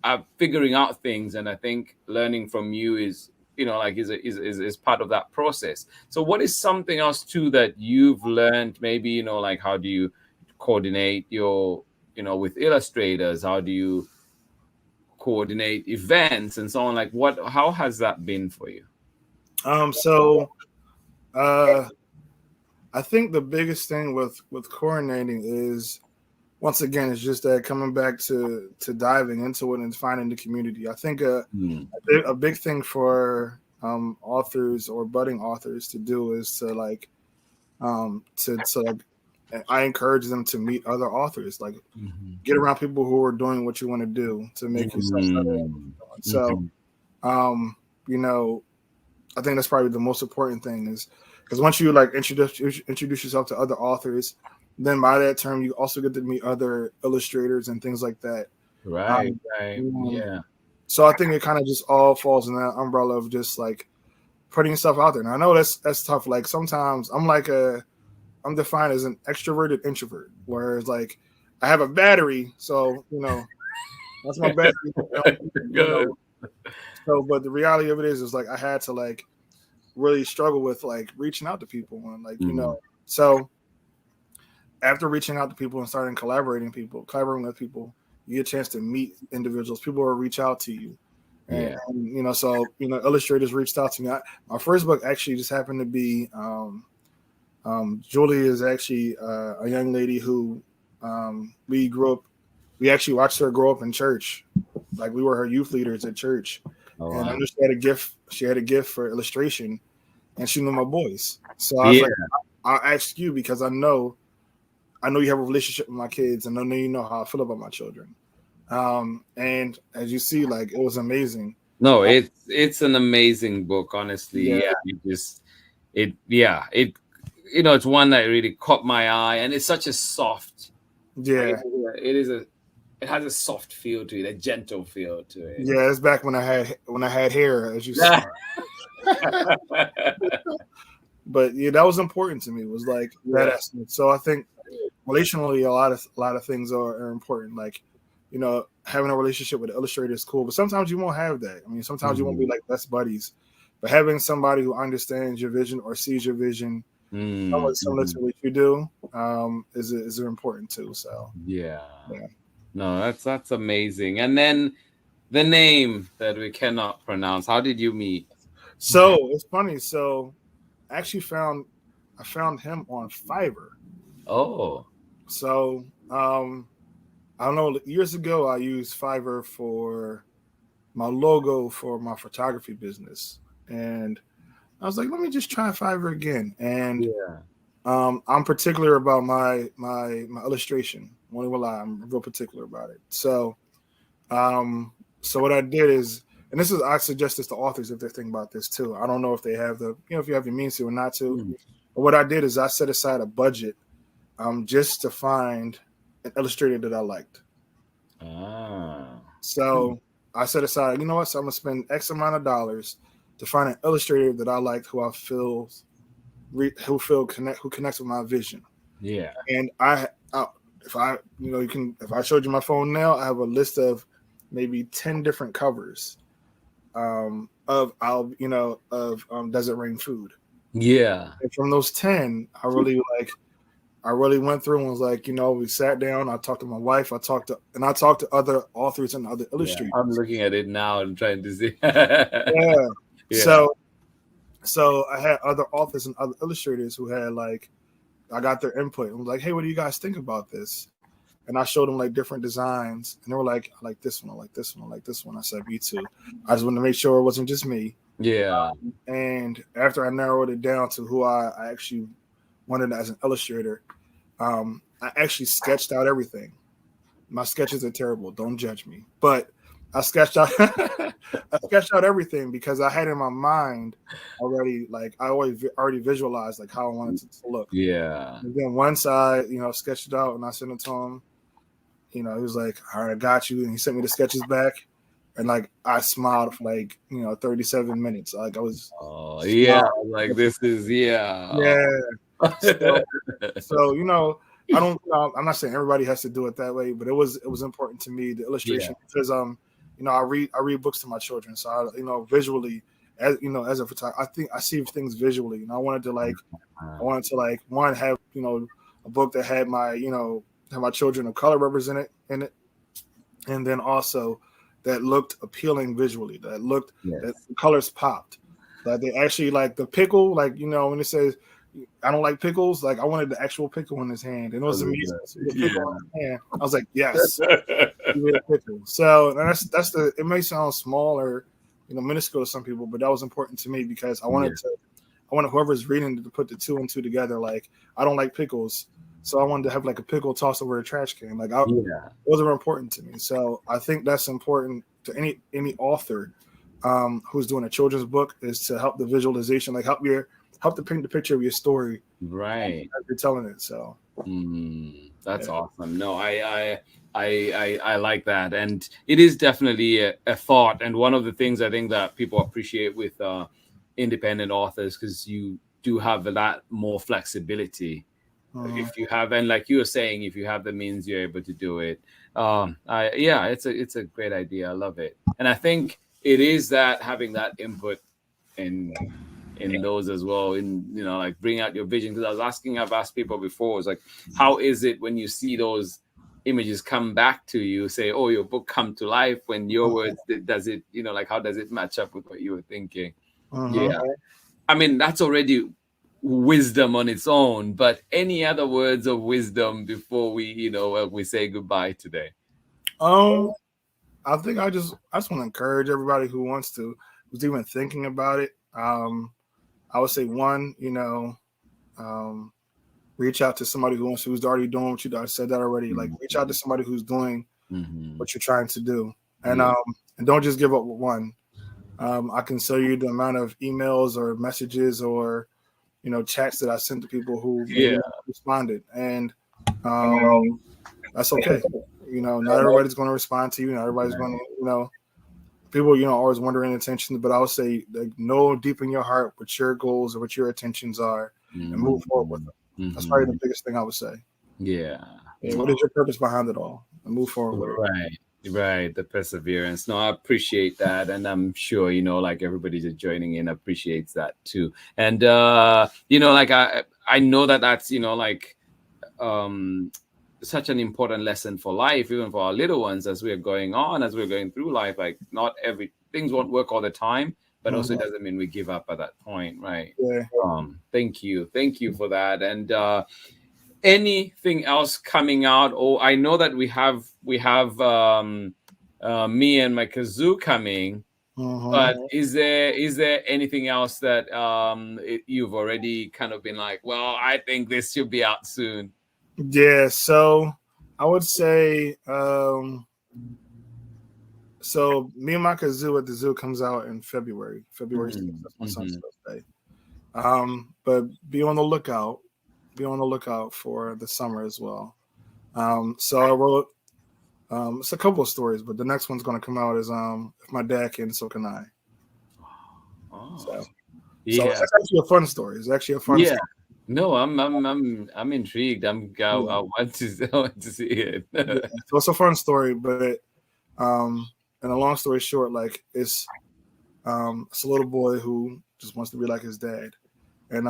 [SPEAKER 1] are figuring out things. And I think learning from you is, you know, like, is part of that process. So what is something else too that you've learned? Maybe, you know, like, how do you coordinate your, you know, with illustrators? How do you coordinate events and so on? Like, how has that been for you?
[SPEAKER 3] I think the biggest thing with coordinating is once again, it's just that coming back to diving into it and finding the community. I think a big thing for authors or budding authors to do is to like I encourage them to meet other authors, like get around people who are doing what you want to do to make yourself better. So, you know, I think that's probably the most important thing is because once you like introduce yourself to other authors, then by that term you also get to meet other illustrators and things like that.
[SPEAKER 1] Right. Yeah.
[SPEAKER 3] So I think it kind of just all falls in that umbrella of just like putting yourself out there. And I know that's tough. Like sometimes I'm defined as an extroverted introvert, whereas like I have a battery, so you know that's my battery. So, but the reality of it is like I had to like really struggle with like reaching out to people and like so after reaching out to people and starting collaborating with people, you get a chance to meet individuals. People will reach out to you. And so illustrators reached out to me. My first book actually just happened to be Julie is actually a young lady who we actually watched her grow up in church. Like we were her youth leaders at church. And I knew she had a gift for illustration and she knew my boys. So I was like, I'll ask you because I know you have a relationship with my kids and I know you know how I feel about my children. And as you see, like it was amazing.
[SPEAKER 1] No, it's an amazing book, honestly. It's one that really caught my eye, and it's such a soft.
[SPEAKER 3] Yeah,
[SPEAKER 1] it has a soft feel to it, a gentle feel to it.
[SPEAKER 3] Yeah, it's back when I had hair, as you said. But yeah, that was important to me. Was like that aspect. So I think relationally, a lot of things are important. Like, having a relationship with an illustrator is cool, but sometimes you won't have that. I mean, sometimes you won't be like best buddies. But having somebody who understands your vision or sees your vision somewhat similar to what you do is important too. So
[SPEAKER 1] no, that's amazing. And then the name that we cannot pronounce. How did you meet?
[SPEAKER 3] So it's funny. So I actually found him on Fiverr.
[SPEAKER 1] Oh,
[SPEAKER 3] so I don't know. Years ago, I used Fiverr for my logo for my photography business, and I was like, let me just try Fiverr again. And I'm particular about my illustration. Won't even lie, I'm real particular about it. So, so what I did is, and I suggest this to authors if they're thinking about this too. I don't know if they have if you have the means to or not to. But what I did is I set aside a budget, just to find an illustrator that I liked. So I set aside, you know what? So I'm gonna spend X amount of dollars to find an illustrator that I liked, who connects with my vision.
[SPEAKER 1] Yeah.
[SPEAKER 3] And if I showed you my phone now, I have a list of maybe 10 different covers of Desert Rain Food.
[SPEAKER 1] Yeah.
[SPEAKER 3] And from those 10, I really went through and was like, we sat down. I talked to my wife. I talked to other authors and other illustrators.
[SPEAKER 1] I'm looking at it now and trying to see.
[SPEAKER 3] So I had other authors and other illustrators who had I got their input and was like, hey, what do you guys think about this? And I showed them different designs, and they were like, I like this one, I like this one, I like this one. I said, me too. I just wanted to make sure it wasn't just me.
[SPEAKER 1] Yeah.
[SPEAKER 3] And after I narrowed it down to who I actually wanted as an illustrator, I actually sketched out everything. My sketches are terrible. Don't judge me. But I sketched out everything because I had in my mind already, I already visualized how I wanted it to look.
[SPEAKER 1] Yeah.
[SPEAKER 3] And then once I, sketched it out and I sent it to him, he was like, all right, I got you. And he sent me the sketches back. And I smiled for 37 minutes. I was
[SPEAKER 1] this is
[SPEAKER 3] So I'm not saying everybody has to do it that way, but it was important to me, the illustration, because I read books to my children, so I visually, as a photographer, I think I see things visually, and I wanted to one, have a book that had my children of color represented in it, and then also that looked appealing visually, that the colors popped, that they actually the pickle, when it says I don't like pickles. Like I wanted the actual pickle in his hand, and it was amazing to see the pickle in his hand. I was like, yes, he made a pickle. So and that's the. It may sound small or minuscule to some people, but that was important to me because I wanted whoever's reading to put the two and two together. Like I don't like pickles, so I wanted to have like a pickle tossed over a trash can. Like those are important to me. So I think that's important to any author who's doing a children's book, is to help the visualization, like help to paint the picture of your story,
[SPEAKER 1] right,
[SPEAKER 3] as you're telling it. So
[SPEAKER 1] that's awesome. No, I like that, and it is definitely a thought, and one of the things I think that people appreciate with independent authors, because you do have that more flexibility. If you have, and like you were saying, if you have the means, you're able to do it. It's a great idea. I love it, and I think it is that having that input in those as well, in like bring out your vision. Because I've asked people before, it's like, how is it when you see those images come back to you, say, oh, your book come to life, when your words, does it, like how does it match up with what you were thinking? Yeah, I mean, that's already wisdom on its own. But any other words of wisdom before we say goodbye today?
[SPEAKER 3] I think I just want to encourage everybody who's even thinking about it. I would say one, reach out to somebody who's already doing what you do. I said that already. Like reach out to somebody who's doing what you're trying to do, and don't just give up with one. I can show you the amount of emails or messages or chats that I sent to people who responded, and that's okay. Not everybody's going to respond to you. Not everybody's going to, people, always wondering intentions. But I would say, like, know deep in your heart what your goals or what your intentions are, and move forward with them. That's probably the biggest thing I would say.
[SPEAKER 1] Yeah.
[SPEAKER 3] What is your purpose behind it all? And move forward.
[SPEAKER 1] Right. The perseverance. No, I appreciate that. And I'm sure, like everybody just joining in appreciates that too. And, like I know that's, such an important lesson for life, even for our little ones, as we're going through life. Like not things won't work all the time, but also it doesn't mean we give up at that point. Right.
[SPEAKER 3] Yeah.
[SPEAKER 1] Thank you for that. And, anything else coming out? Oh, I know that we have me and my kazoo coming, but is there anything else that you've already kind of been like, well, I think this should be out soon?
[SPEAKER 3] Yeah, so I would say so me and my kazoo at the zoo comes out in February 6th. That's my son's birthday. But be on the lookout for the summer as well. So I wrote it's a couple of stories, but the next one's going to come out is if my dad can, so can I. So it's actually a fun story. It's actually a fun story.
[SPEAKER 1] No, I'm intrigued. I want to see it.
[SPEAKER 3] So it's a fun story, but and a long story short, like it's a little boy who just wants to be like his dad, and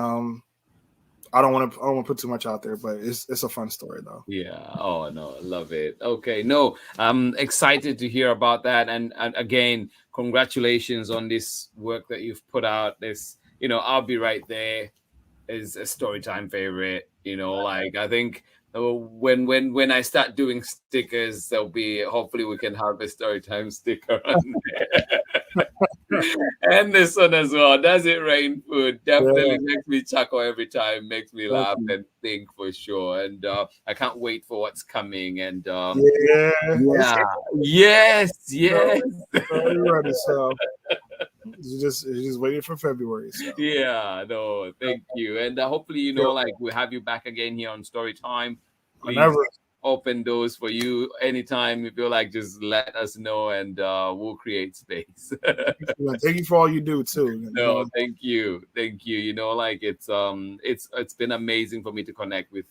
[SPEAKER 3] I don't want to put too much out there, but it's a fun story though.
[SPEAKER 1] Yeah. Oh no, I love it. Okay. No, I'm excited to hear about that. And again, congratulations on this work that you've put out. This, I'll Be Right There is a Storytime favorite. Like I think when I start doing stickers, hopefully we can have a Storytime sticker on there. And this one as well. Does it rain food? Definitely makes me chuckle every time, makes me laugh and think for sure. And I can't wait for what's coming. And yes.
[SPEAKER 3] Ready, so you're just waiting for February. So.
[SPEAKER 1] Yeah, no, thank you. And hopefully, like we'll have you back again here on Storytime. Please open doors for you anytime. If you're like, just let us know, and we'll create space.
[SPEAKER 3] Thank you for all you do too.
[SPEAKER 1] No, thank you. Like it's been amazing for me to connect with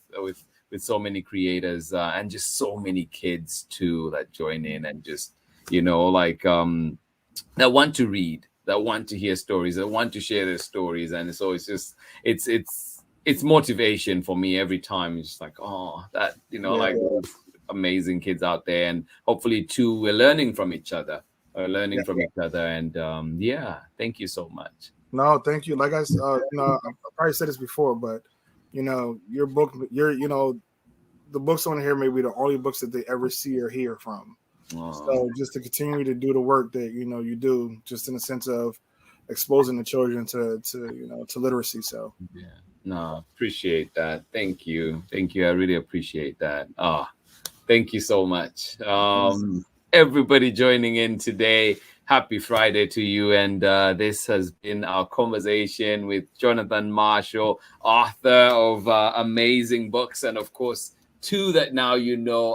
[SPEAKER 1] so many creators and just so many kids too that join in and just that want to read, that want to hear stories, that want to share their stories. And so it's just it's motivation for me every time. It's just like, oh, that like amazing kids out there, and hopefully too we're learning from each other. And thank you so much.
[SPEAKER 3] No, thank you. Like I probably said this before, but your book, the books on here may be the only books that they ever see or hear from. So just to continue to do the work that you do, just in the sense of exposing the children to literacy. So
[SPEAKER 1] Yeah. No, appreciate that. Thank you. Thank you. I really appreciate that. Thank you so much. Everybody joining in today. Happy Friday to you. And this has been our conversation with Jonathan Marshall, author of amazing books, and of course, two that now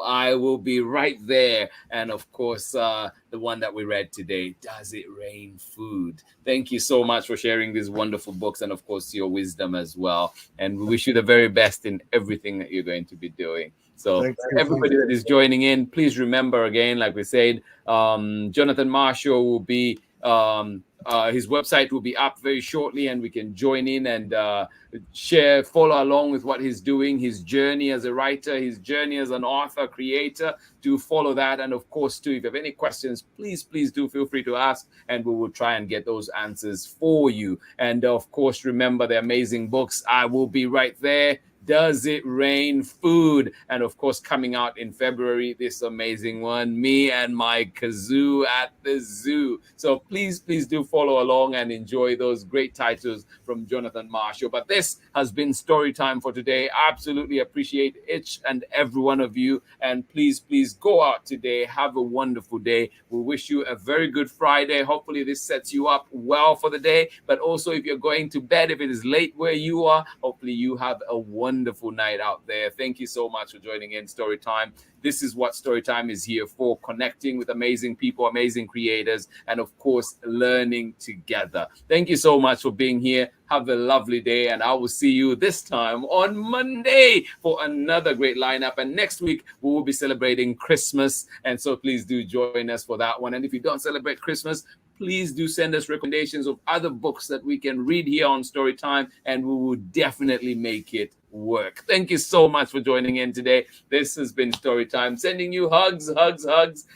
[SPEAKER 1] I Will Be Right There. And of course, the one that we read today, Does It Rain Food? Thank you so much for sharing these wonderful books and, of course, your wisdom as well. And we wish you the very best in everything that you're going to be doing. So everybody that is joining in, please remember again, like we said, Jonathan Marshall will be, his website will be up very shortly, and we can join in and follow along with what he's doing, his journey as a writer, his journey as an author, creator. Do follow that. And of course, too, if you have any questions, please do feel free to ask, and we will try and get those answers for you. And of course, remember the amazing books. I Will Be Right There. Does It Rain Food? And of course, coming out in February, this amazing one, Me and My Kazoo at the Zoo. So please do follow along and enjoy those great titles from Jonathan Marshall. But this has been story time for today. Absolutely appreciate each and every one of you. And please go out today. Have a wonderful day. We wish you a very good Friday. Hopefully this sets you up well for the day. But also, if you're going to bed, if it is late where you are, hopefully you have a wonderful night out there. Thank you so much for joining in Storytime. This is what Storytime is here for, connecting with amazing people, amazing creators, and of course, learning together. Thank you so much for being here. Have a lovely day, and I will see you this time on Monday for another great lineup. And next week, we will be celebrating Christmas, and so please do join us for that one. And if you don't celebrate Christmas, please do send us recommendations of other books that we can read here on Storytime, and we will definitely make it work. Thank you so much for joining in today. This has been Storytime, sending you hugs,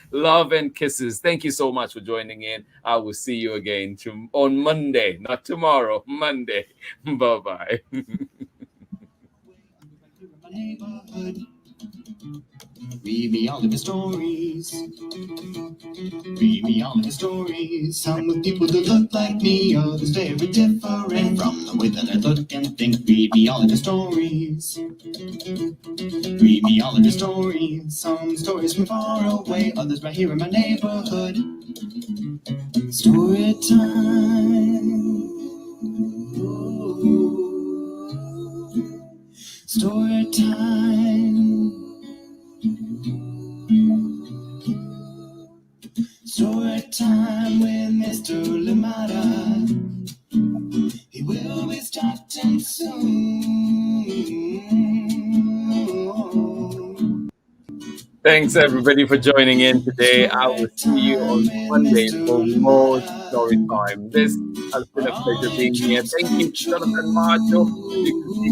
[SPEAKER 1] love, and kisses. Thank you so much for joining in. I will see you again on Monday, not tomorrow, Monday. Bye-bye.
[SPEAKER 2] Read me all of your stories. Read me all of your stories. Some with people that look like me, others very different from the way that I look and think. Read me all of your stories. Read me all of your stories. Some stories from far away, others right here in my neighborhood. Story time. Story time. Story time with Mr. Lamada. He will be starting soon.
[SPEAKER 1] Thanks everybody for joining in today. I will see you on Monday for more story time. This has been a pleasure being here. Thank you, Jonathan Marshall,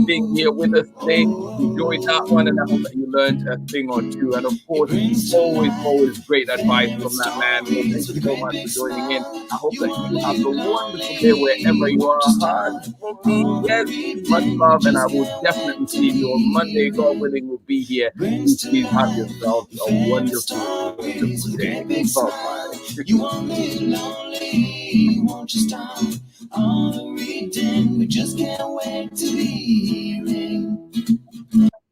[SPEAKER 1] being here with us today. Enjoyed that one, and I hope that you learned a thing or two. And of course, always great advice from that man. So thank you so much for joining in. I hope that you have a wonderful day wherever you are. Hugs for me, yes, much love, and I will definitely see you on Monday. God willing, we'll be here. Please have yourself a wonderful day. Bye-bye.
[SPEAKER 2] You won't live lonely, won't you stop all the reading? We just can't wait to be here.